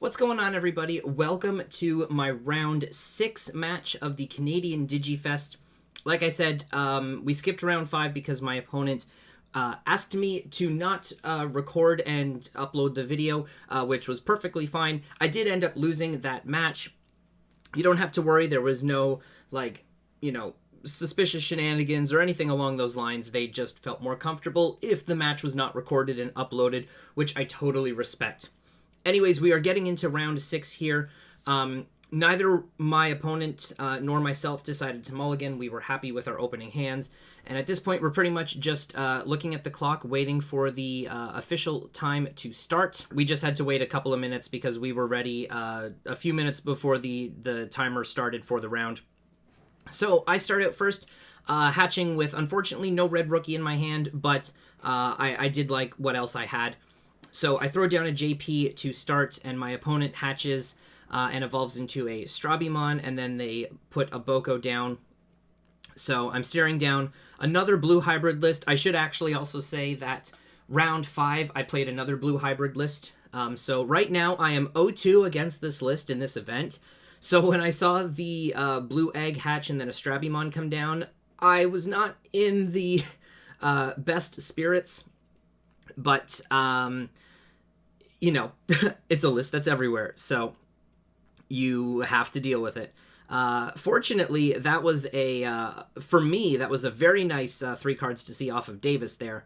What's going on, everybody? Welcome to my round 6 match of the Canadian Digifest. Like I said, we skipped round 5 because my opponent asked me to not record and upload the video, which was perfectly fine. I did end up losing that match. You don't have to worry. There was no, suspicious shenanigans or anything along those lines. They just felt more comfortable if the match was not recorded and uploaded, which I totally respect. Anyways, we are getting into round 6 here. Neither my opponent nor myself decided to mulligan. We were happy with our opening hands. And at this point, we're pretty much just looking at the clock, waiting for the official time to start. We just had to wait a couple of minutes because we were ready a few minutes before the timer started for the round. So I start out first, hatching with, unfortunately, no red rookie in my hand, but I did like what else I had. So I throw down a JP to start, and my opponent hatches and evolves into a Strabimon, and then they put a Boko down. So I'm staring down another blue hybrid list. I should actually also say that round 5, I played another blue hybrid list. So right now, I am 0-2 against this list in this event. So when I saw the blue egg hatch and then a Strabimon come down, I was not in the best spirits. But, it's a list that's everywhere, so you have to deal with it. Fortunately, that was for me, that was a very nice 3 cards to see off of Davis there.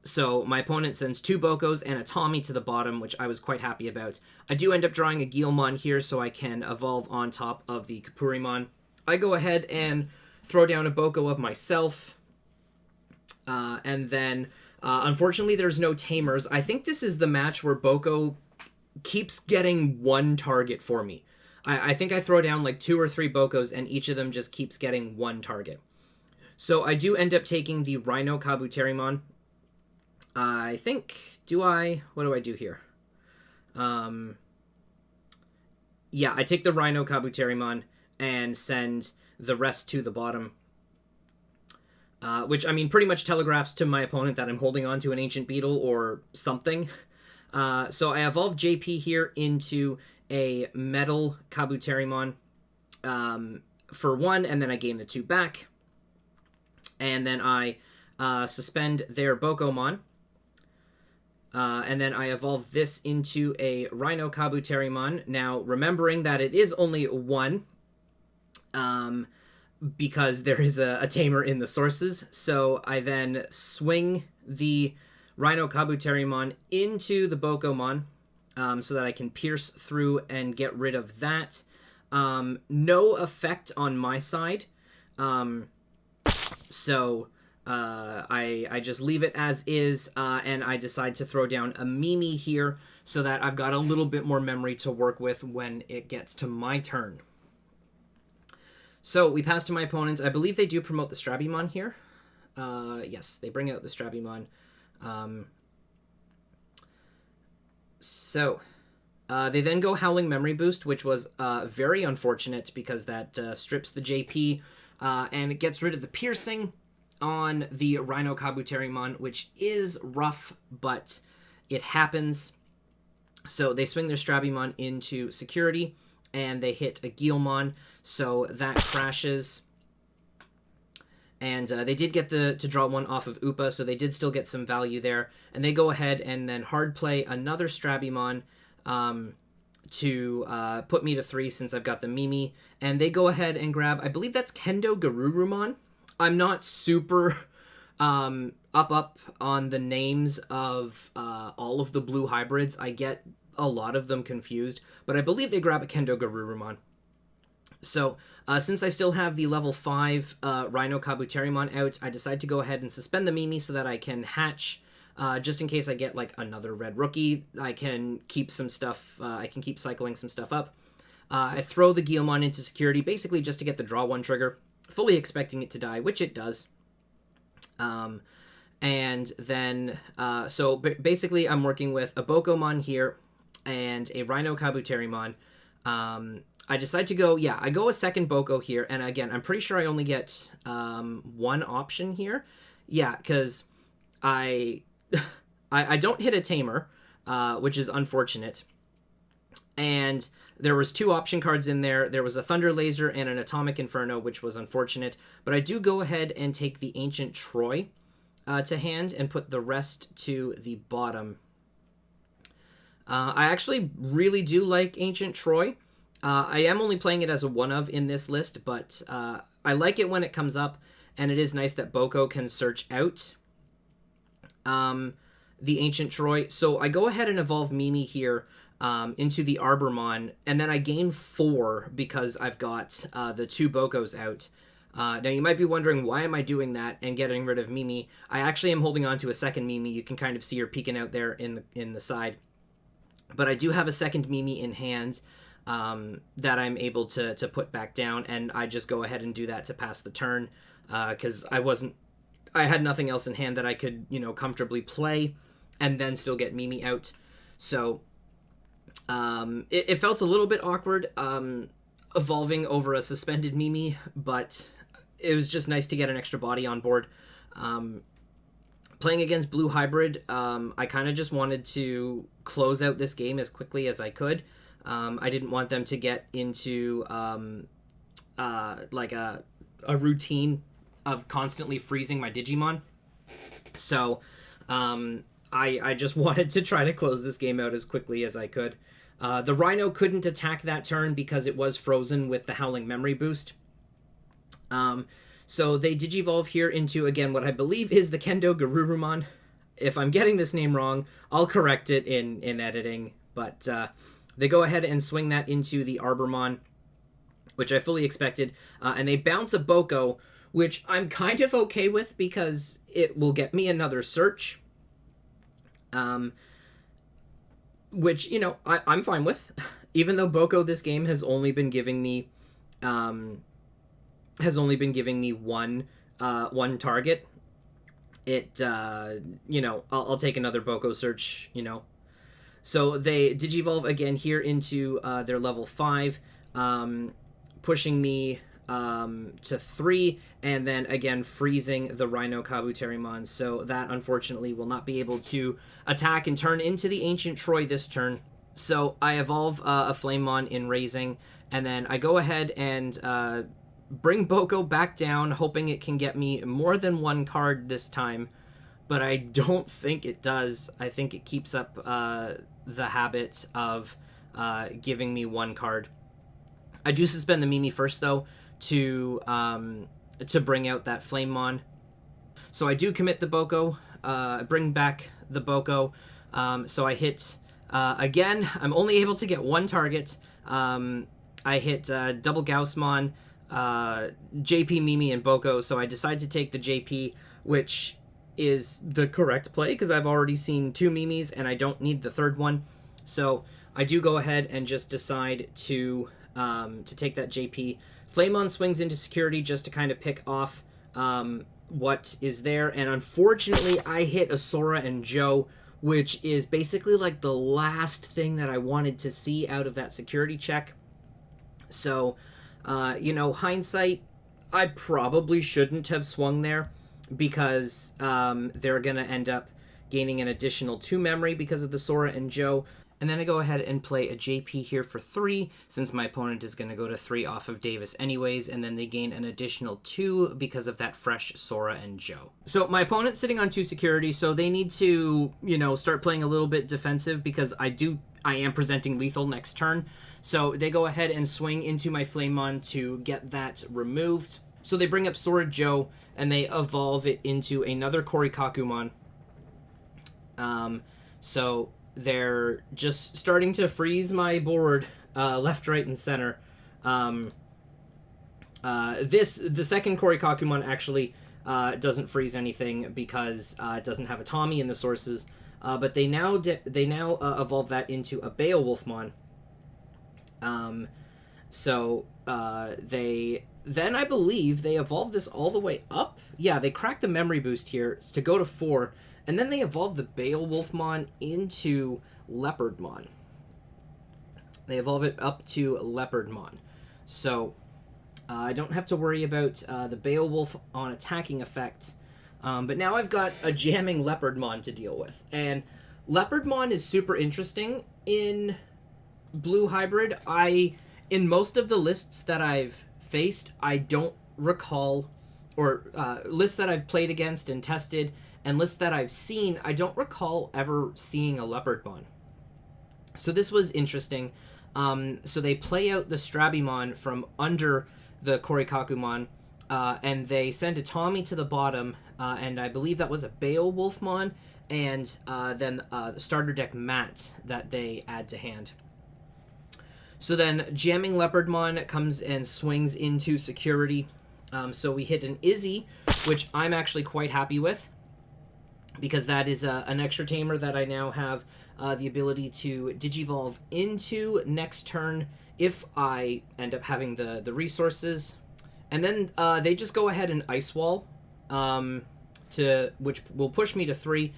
So my opponent sends 2 Bokos and a Tommy to the bottom, which I was quite happy about. I do end up drawing a Guilmon here so I can evolve on top of the Kapurimon. I go ahead and throw down a Boko of myself, and then... unfortunately, there's no tamers. I think this is the match where Boko keeps getting one target for me. I think I throw down like 2 or 3 Bokos, and each of them just keeps getting one target. So I do end up taking the Rhino Kabuterimon. I think, what do I do here? Yeah, I take the Rhino Kabuterimon and send the rest to the bottom. Which, I mean, pretty much telegraphs to my opponent that I'm holding on to an Ancient Beetle or something. So I evolve JP here into a Metal Kabuterimon for 1, and then I gain the 2 back. And then I suspend their Bokomon. And then I evolve this into a Rhino Kabuterimon. Now, remembering that it is only 1... because there is a tamer in the sources. So I then swing the Rhino Kabuterimon into the Bokomon so that I can pierce through and get rid of that. No effect on my side. So I just leave it as is, and I decide to throw down a Mimi here so that I've got a little bit more memory to work with when it gets to my turn. So we pass to my opponent. I believe they do promote the Strabimon here. Yes, they bring out the Strabimon. They then go Howling Memory Boost, which was very unfortunate because that strips the JP and it gets rid of the piercing on the Rhino Kabuterimon, which is rough, but it happens. So they swing their Strabimon into security, and they hit a Guilmon, so that crashes. And they did get to draw 1 off of Upa, so they did still get some value there. And they go ahead and then hard play another Strabimon to put me to 3 since I've got the Mimi. And they go ahead and grab, I believe that's Kendo Garurumon. I'm not super up on the names of all of the blue hybrids. I get a lot of them confused, but I believe they grab a Kendo Garurumon. So, since I still have the level 5 Rhino Kabuterimon out, I decide to go ahead and suspend the Mimi so that I can hatch, just in case I get, like, another red rookie. I can keep some stuff, I can keep cycling some stuff up. I throw the Guilmon into security, basically just to get the draw 1 trigger, fully expecting it to die, which it does. And then, so basically I'm working with a Bokomon here, and a Rhino Kabuterimon. I decide to go, I go a second Boko here, and again, I'm pretty sure I only get 1 option here. Yeah, because I don't hit a tamer, which is unfortunate. And there was 2 option cards in there. There was a Thunder Laser and an Atomic Inferno, which was unfortunate. But I do go ahead and take the Ancient Troy to hand and put the rest to the bottom. I actually really do like Ancient Troy. I am only playing it as a one-of in this list, but I like it when it comes up, and it is nice that Boko can search out the Ancient Troy. So I go ahead and evolve Mimi here into the Arbormon, and then I gain 4 because I've got the 2 Bokos out. Now you might be wondering, why am I doing that and getting rid of Mimi? I actually am holding on to a second Mimi. You can kind of see her peeking out there in the side. But I do have a second Mimi in hand that I'm able to put back down, and I just go ahead and do that to pass the turn because I had nothing else in hand that I could, comfortably play and then still get Mimi out. So it felt a little bit awkward evolving over a suspended Mimi, but it was just nice to get an extra body on board. Playing against Blue Hybrid, I kind of just wanted to close out this game as quickly as I could. I didn't want them to get into like a routine of constantly freezing my Digimon. So I just wanted to try to close this game out as quickly as I could. The Rhino couldn't attack that turn because it was frozen with the Howling Memory boost. So they Digivolve here into, again, what I believe is the Kendo Garurumon. If I'm getting this name wrong, I'll correct it in editing. But they go ahead and swing that into the Arbormon, which I fully expected. And they bounce a Boko, which I'm kind of okay with because it will get me another search. Which, I'm fine with. Even though Boko this game has only been giving me one target. I'll take another Boko search, So they Digivolve again here into their level 5, pushing me to 3, and then again freezing the Rhino Kabuterimon. So that unfortunately will not be able to attack and turn into the Ancient Troy this turn. So I evolve a Flamemon in Raising, and then I go ahead and bring Boko back down, hoping it can get me more than one card this time, but I don't think it does. I think it keeps up the habit of giving me one card. I do suspend the Mimi first, though, to bring out that Flamemon. So I do commit the Boko, bring back the Boko, so I hit, again, I'm only able to get one target. I hit double Gaussmon, JP, Mimi, and Boko, so I decide to take the JP, which is the correct play because I've already seen 2 Mimis and I don't need the third one. So I do go ahead and just decide to take that JP. Flamemon swings into security just to kind of pick off what is there, and unfortunately I hit a Sora and Joe, which is basically like the last thing that I wanted to see out of that security check. So hindsight, I probably shouldn't have swung there because they're going to end up gaining an additional 2 memory because of the Sora and Joe. And then I go ahead and play a JP here for 3, since my opponent is going to go to 3 off of Davis anyways, and then they gain an additional 2 because of that fresh Sora and Joe. So my opponent's sitting on 2 security, so they need to, start playing a little bit defensive because I am presenting lethal next turn. So they go ahead and swing into my Flamemon to get that removed. So they bring up Sora Joe, and they evolve it into another Korikakumon. So they're just starting to freeze my board left, right, and center. The second Korikakumon actually doesn't freeze anything because it doesn't have a Tommy in the sources. But they now evolve that into a Beowulfmon. Then I believe they evolve this all the way up. Yeah, they crack the memory boost here to go to 4, and then they evolve the Beowulfmon into Leopardmon. They evolve it up to Leopardmon. So I don't have to worry about the Beowulf on attacking effect. But now I've got a jamming Leopardmon to deal with. And Leopardmon is super interesting in blue hybrid, in most of the lists that I've faced, I don't recall, or lists that I've played against and tested, and lists that I've seen, I don't recall ever seeing a Leopardmon. So this was interesting. So they play out the Strabimon from under the Korikakumon, and they send a Tommy to the bottom, and I believe that was a Beowulfmon, and then the starter deck Mat that they add to hand. So then Jamming Leopardmon comes and swings into security. So we hit an Izzy, which I'm actually quite happy with, because that is an extra tamer that I now have the ability to Digivolve into next turn if I end up having the resources. And then they just go ahead and Ice Wall, which will push me to 3.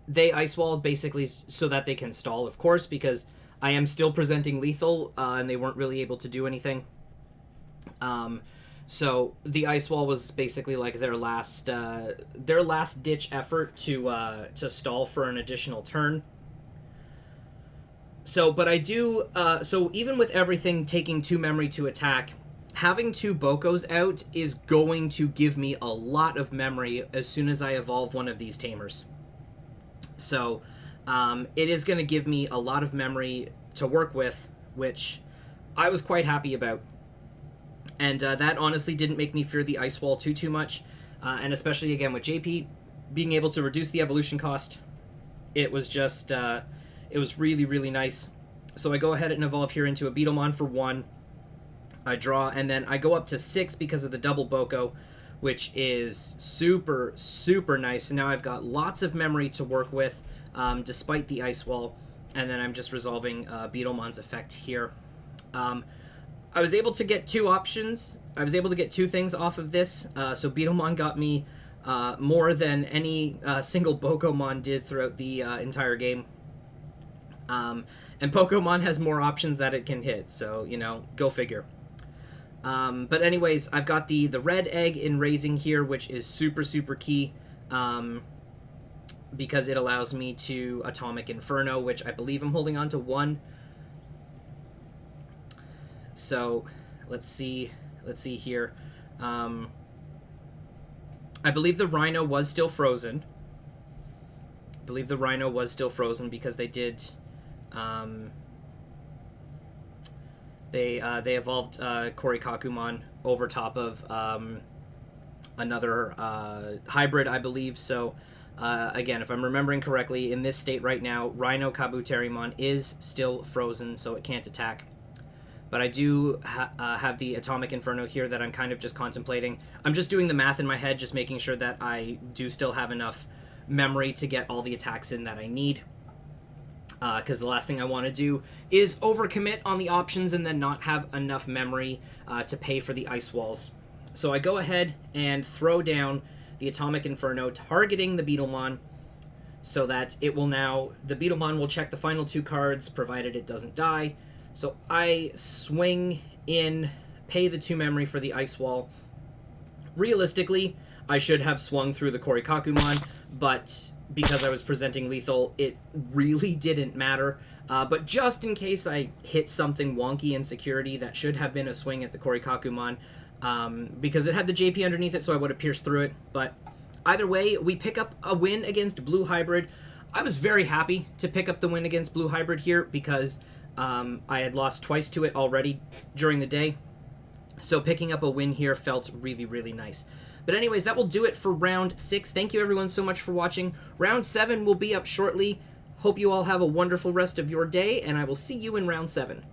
They Ice Walled basically so that they can stall, of course, because I am still presenting lethal, and they weren't really able to do anything. So the Ice Wall was basically like their last ditch effort to stall for an additional turn. So, but I do so even with everything taking 2 memory to attack, having 2 Bokos out is going to give me a lot of memory as soon as I evolve one of these tamers. So it is going to give me a lot of memory to work with, which I was quite happy about. And that honestly didn't make me fear the Ice Wall too much. And especially, again, with JP being able to reduce the evolution cost, it was just, it was really, really nice. So I go ahead and evolve here into a Beetlemon for 1. I draw, and then I go up to 6 because of the double Boko, which is super, super nice. So now I've got lots of memory to work with, despite the Ice Wall. And then I'm just resolving Beetlemon's effect here. I was able to get 2 options. I was able to get 2 things off of this. So Beetlemon got me more than any single Bokomon did throughout the entire game. And Pokemon has more options that it can hit, so, you know, go figure. But anyways, I've got the red egg in raising here, which is super, super key, because it allows me to Atomic Inferno, which I believe I'm holding on to 1. So, let's see here. I believe the Rhino was still frozen. Because they did... They evolved Korikakumon over top of another hybrid, I believe. So, again, if I'm remembering correctly, in this state right now, Rhino Kabuterimon is still frozen, so it can't attack. But I do have the Atomic Inferno here that I'm kind of just contemplating. I'm just doing the math in my head, just making sure that I do still have enough memory to get all the attacks in that I need. Because the last thing I want to do is overcommit on the options and then not have enough memory to pay for the Ice Walls. So I go ahead and throw down the Atomic Inferno, targeting the Beetlemon, so that it will now... The Beetlemon will check the final 2 cards, provided it doesn't die. So I swing in, pay the 2 memory for the Ice Wall. Realistically, I should have swung through the Korikakumon, but because I was presenting lethal, it really didn't matter. But just in case I hit something wonky in security, that should have been a swing at the Korikakumon, because it had the JP underneath it, so I would have pierced through it. But either way, we pick up a win against Blue Hybrid. I was very happy to pick up the win against Blue Hybrid here, because I had lost twice to it already during the day. So picking up a win here felt really, really nice. But anyways, that will do it for round 6. Thank you everyone so much for watching. Round 7 will be up shortly. Hope you all have a wonderful rest of your day, and I will see you in round 7.